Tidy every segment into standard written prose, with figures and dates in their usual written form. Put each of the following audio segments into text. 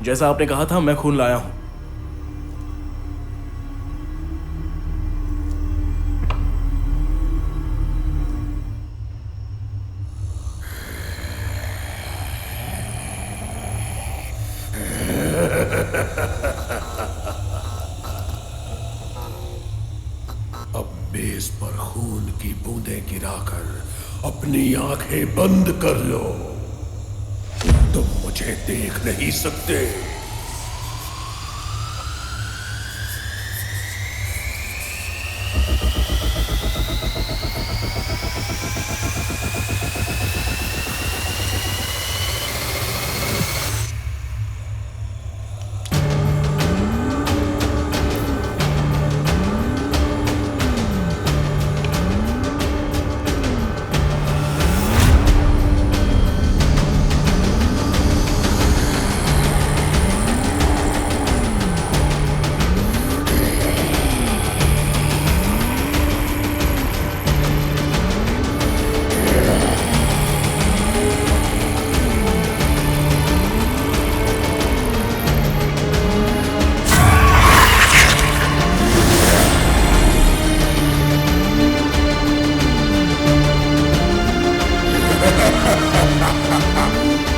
जैसा आपने कहा था, मैं खून लाया हूं। अब मेज पर खून की बूंदें गिराकर अपनी आंखें बंद कर लो। तुम मुझे देख नहीं सकते।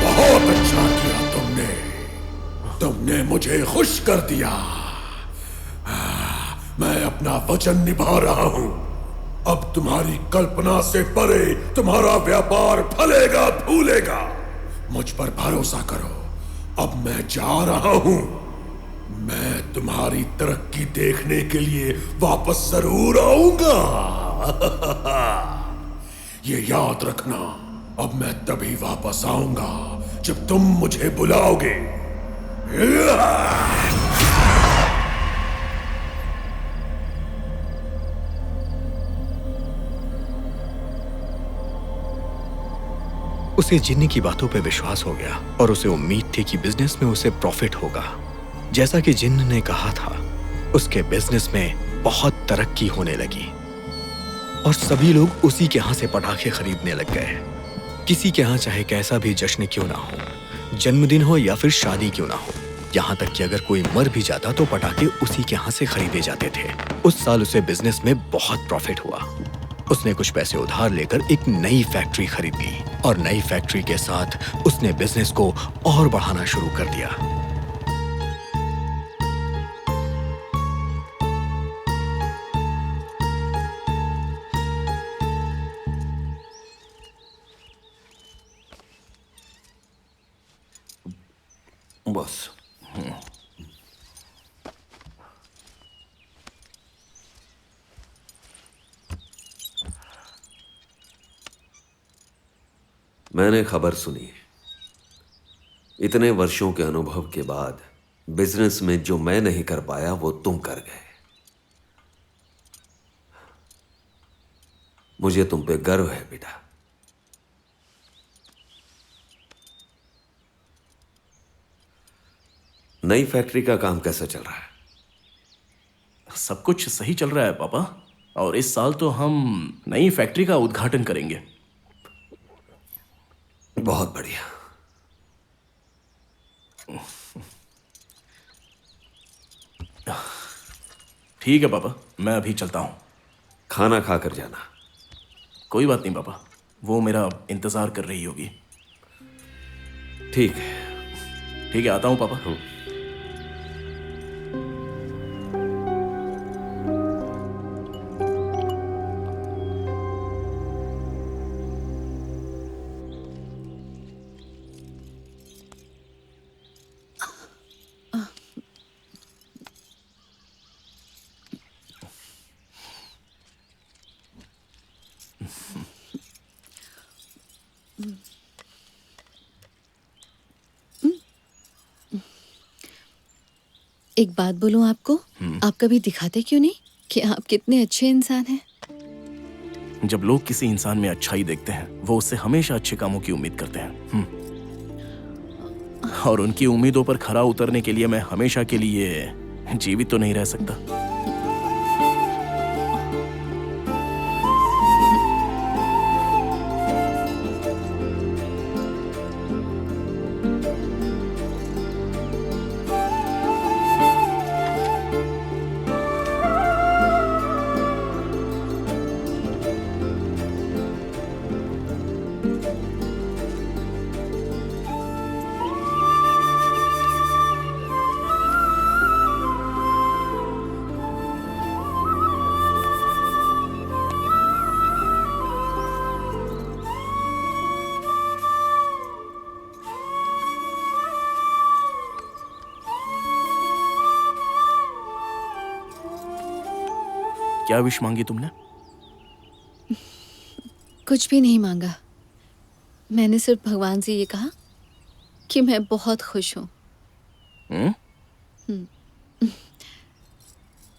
बहुत अच्छा किया तुमने। तुमने मुझे खुश कर दिया। मैं अपना वचन निभा रहा हूं। अब तुम्हारी कल्पना से परे तुम्हारा व्यापार फलेगा फूलेगा। मुझ पर भरोसा करो। अब मैं जा रहा हूं। मैं तुम्हारी तरक्की देखने के लिए वापस जरूर आऊंगा। ये याद रखना। अब मैं तभी वापस आऊंगा जब तुम मुझे बुलाओगे। उसे जिन्नी की बातों पे विश्वास हो गया और उसे उम्मीद थी कि बिजनेस में उसे प्रॉफिट होगा। जैसा कि जिन्न ने कहा था, उसके बिजनेस में बहुत तरक्की होने लगी और सभी लोग उसी के यहाँ से पटाखे खरीदने लग गए। किसी के यहाँ चाहे कैसा भी जश्न क्यों ना हो, जन्मदिन हो या फिर शादी क्यों ना हो, यहाँ तक कि अगर कोई मर भी जाता तो पटाखे उसी के यहाँ से खरीदे जाते थे। उस साल उसे बिजनेस में बहुत प्रॉफिट हुआ। उसने कुछ पैसे उधार लेकर एक नई फैक्ट्री खरीद ली और नई फैक्ट्री के साथ उसने बिजनेस को और बढ़ाना शुरू कर दिया। बस मैंने खबर सुनी। इतने वर्षों के अनुभव के बाद बिजनेस में जो मैं नहीं कर पाया वो तुम कर गए। मुझे तुम पे गर्व है बेटा। नई फैक्ट्री का काम कैसा चल रहा है? सब कुछ सही चल रहा है पापा, और इस साल तो हम नई फैक्ट्री का उद्घाटन करेंगे। बहुत बढ़िया। ठीक है पापा, मैं अभी चलता हूँ। खाना खाकर जाना। कोई बात नहीं पापा, वो मेरा इंतजार कर रही होगी। ठीक है। ठीक है, आता हूँ पापा। एक बात बोलूं आपको, आप कभी दिखाते क्यों नहीं कि आप कितने अच्छे इंसान हैं? जब लोग किसी इंसान में अच्छाई देखते हैं, वो उससे हमेशा अच्छे कामों की उम्मीद करते हैं। और उनकी उम्मीदों पर खरा उतरने के लिए मैं हमेशा के लिए जीवित तो नहीं रह सकता। क्या विश मांगी तुमने? कुछ भी नहीं मांगा। मैंने सिर्फ भगवान से ये कहा कि मैं बहुत खुश हूँ।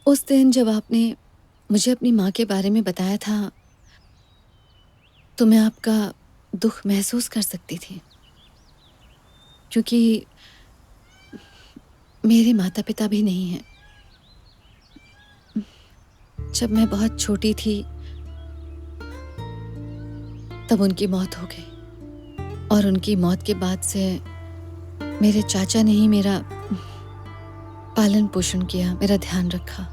उस दिन जब आपने मुझे अपनी माँ के बारे में बताया था, तो मैं आपका दुख महसूस कर सकती थी, क्योंकि मेरे माता पिता भी नहीं हैं। जब मैं बहुत छोटी थी तब उनकी मौत हो गई, और उनकी मौत के बाद से मेरे चाचा ने ही मेरा पालन पोषण किया, मेरा ध्यान रखा।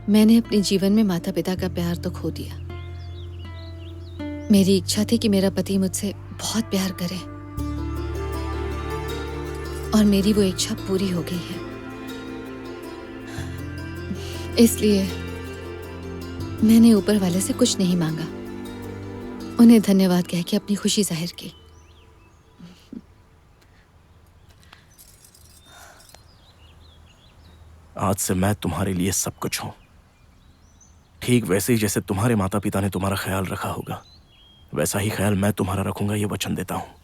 मैंने अपने जीवन में माता पिता का प्यार तो खो दिया। मेरी इच्छा थी कि मेरा पति मुझसे बहुत प्यार करे, और मेरी वो इच्छा पूरी हो गई है। इसलिए मैंने ऊपर वाले से कुछ नहीं मांगा, उन्हें धन्यवाद कह के अपनी खुशी जाहिर की। आज से मैं तुम्हारे लिए सब कुछ हूं, ठीक वैसे ही जैसे तुम्हारे माता पिता ने तुम्हारा ख्याल रखा होगा, वैसा ही ख्याल मैं तुम्हारा रखूंगा, ये वचन देता हूं।